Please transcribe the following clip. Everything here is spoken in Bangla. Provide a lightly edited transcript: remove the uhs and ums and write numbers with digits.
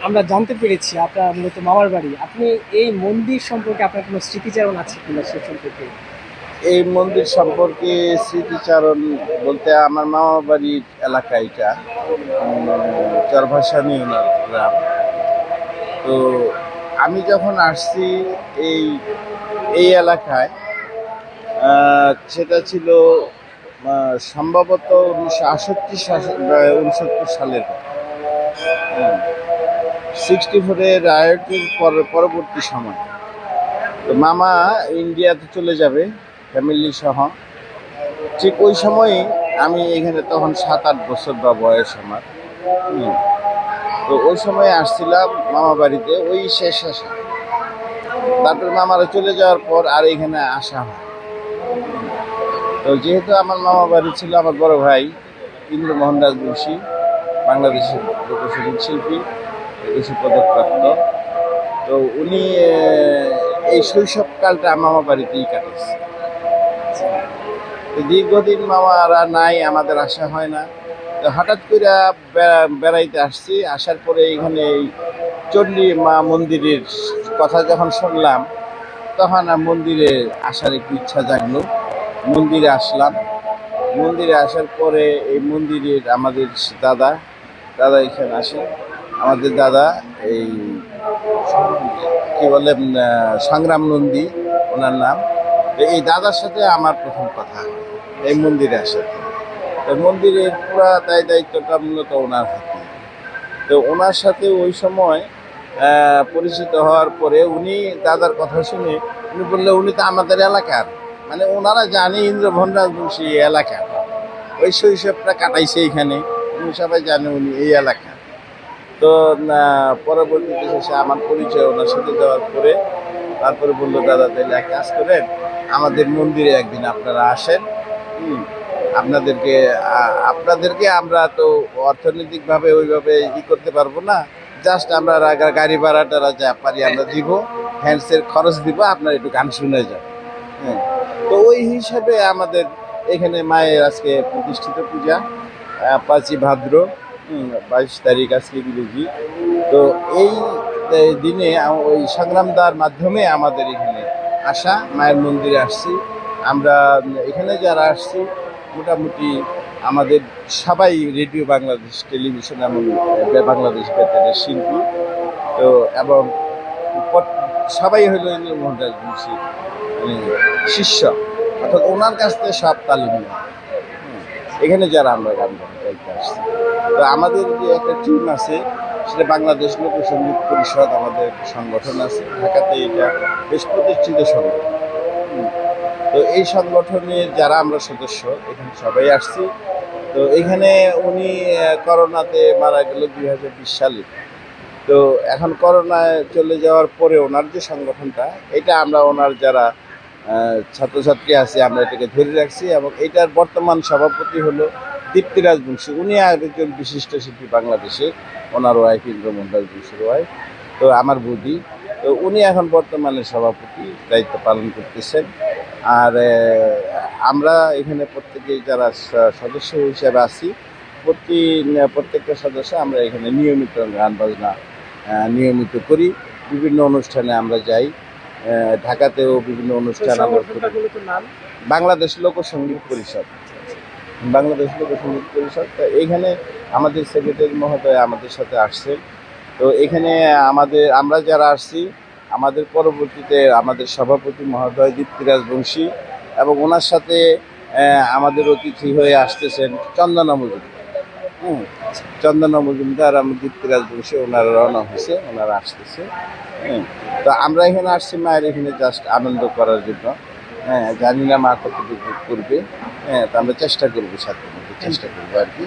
আমরা জানতে পেরেছি আপনার মূলত মামার বাড়ি। আপনি এই মন্দির সম্পর্কে আপনার কোনো স্মৃতিচারণ আছে কিনা সে সম্পর্কে? এই মন্দির সম্পর্কে স্মৃতিচারণ বলতে আমার মামা বাড়ির এলাকা এটা চরভাসানি ওনার গ্রাম। তো আমি যখন আসছি এই এই এলাকায় সেটা ছিল সম্ভবত 1968 সালের কথা। 64-এর রায়টের পরবর্তী সময়। তো মামা ইন্ডিয়াতে চলে যাবে ফ্যামিলি সহ। ঠিক ওই সময়ই আমি এখানে তখন 7-8 বছর বা বয়স আমার। হুম। তো ওই সময় আসছিলাম মামা বাড়িতে, ওই শেষ আসা। তারপর মামারা চলে যাওয়ার পর আর এখানে আসা হয়। তো যেহেতু আমার মামা বাড়ি ছিল আমার বড় ভাই ইন্দ্রমোহন দাস বংশী, বাংলাদেশের লোকসঙ্গীত শিল্পী, একুশে পদকপ্রাপ্ত। তো উনি এই শৈশবকালটা মামা বাড়িতেই কাটিয়েছে। তো দীর্ঘদিন মামারা নাই, আমাদের আসা হয় না। তো হঠাৎ করে বেড়াইতে আসছি, আসার পরে এখানে এই চণ্ডী মা মন্দিরের কথা যখন শুনলাম, তখন আর মন্দিরে আসার একটু ইচ্ছা জাগলো। মন্দিরে আসলাম। মন্দিরে আসার পরে এই মন্দিরের আমাদের দাদা দাদা এখানে আসে। আমাদের দাদা এই কি বলে সংগ্রাম নন্দী ওনার নাম। তো এই দাদার সাথে আমার প্রথম কথা হয় এই মন্দিরে আসার পরে। তো মন্দিরের পুরা দায়িত্বটা মূলত ওনার হাতে। তো ওনার সাথে ওই সময় পরিচিত হওয়ার পরে উনি দাদার কথা শুনে উনি বললে উনি তো আমাদের এলাকার, মানে ওনারা জানে ইন্দ্রভন রাজবংশী এলাকার, ওই শৈশবটা কাটাইছে এখানে, উনি সবাই জানে উনি এই এলাকার। তো পরবর্তীতে শেষে আমার পরিচয় ওনার সাথে দেওয়ার পরে তারপরে বললো দাদা তাহলে এক কাজ করেন, আমাদের মন্দিরে একদিন আপনারা আসেন। হুম, আপনাদেরকে আপনাদেরকে আমরা তো অর্থনৈতিকভাবে ওইভাবে করতে পারবো না, জাস্ট আমরা গাড়ি ভাড়াটা যা পারি আমরা দিব, হ্যান্ডসের খরচ দিব, আপনার একটু গান শুনে যান। হ্যাঁ, তো ওই হিসাবে আমাদের এখানে মায়ের আজকে প্রতিষ্ঠিত পূজা 5ই ভাদ্র, 22 তারিখ আজকে ইংরেজি। তো এই দিনে ওই সংগ্রামদার মাধ্যমে আমাদের এখানে আসা, মায়ের মন্দিরে আসছি আমরা। এখানে যারা আসছি মোটামুটি আমাদের সবাই রেডিও বাংলাদেশ, টেলিভিশন এবং বাংলাদেশ বেতারের শিল্পী। তো এবং সবাই হলো ইন্দ্রমোহন রাজবংশীর মানে শিষ্য, অর্থাৎ ওনার কাছ থেকে সব তালিম নেয়। এখানে যারা আমরা গান গাইতে আসছি, তো আমাদের যে একটা টিম আছে সেটা বাংলাদেশ লোকসঙ্গীত পরিষদ, আমাদের একটা সংগঠন আছে ঢাকাতে, এটা বেশ প্রতিষ্ঠিত সংগঠন। তো এই সংগঠনের যারা আমরা সদস্য এখানে সবাই আসছি। তো এখানে উনি করোনাতে মারা গেল 2020 সালে। তো এখন করোনায় চলে যাওয়ার পরে ওনার যে সংগঠনটা, এটা আমরা ওনার যারা ছাত্রছাত্রী আছে আমরা এটাকে ধরে রাখছি, এবং এটার বর্তমান সভাপতি হলো দীপ্তি রাজবংশী। উনি একজন বিশিষ্ট শিল্পী বাংলাদেশের, ওনার ওয়াইফ ইন্দ্রমোহন রাজবংশীর ওয়াইফ, তো আমার বৌদি। তো উনি এখন বর্তমানে সভাপতি দায়িত্ব পালন করতেছেন। আর আমরা এখানে প্রত্যেকেই যারা সদস্য হিসেবে আছি, প্রত্যেকটা সদস্য আমরা এখানে নিয়মিত গান বাজনা নিয়মিত করি। বিভিন্ন অনুষ্ঠানে আমরা যাই, ঢাকাতেও বিভিন্ন অনুষ্ঠান আমরা করি। বাংলাদেশ লোকসঙ্গীত পরিষদ, বাংলাদেশ লোকসঙ্গীত পরিষদ। তো এইখানে আমাদের সেক্রেটারি মহোদয় আমাদের সাথে আসছেন। তো এখানে আমরা যারা আসছি, আমাদের পরবর্তীতে আমাদের সভাপতি মহোদয় দীপ্তি রাজবংশী, এবং ওনার সাথে আমাদের অতিথি হয়ে আসতেছেন চন্দনা মজুমদার। চন্দনা মজুমদার এবং দীপ্তি রাজবংশী, ওনারা রওনা হয়েছে, ওনারা আসতেছে। তো আমরা এখানে আসছি মায়ের এখানে জাস্ট আনন্দ করার জন্য। জানি না মা কতটুকু করবে। তো আমরা চেষ্টা করবো, সাধ্যমতো চেষ্টা করবো আর কি।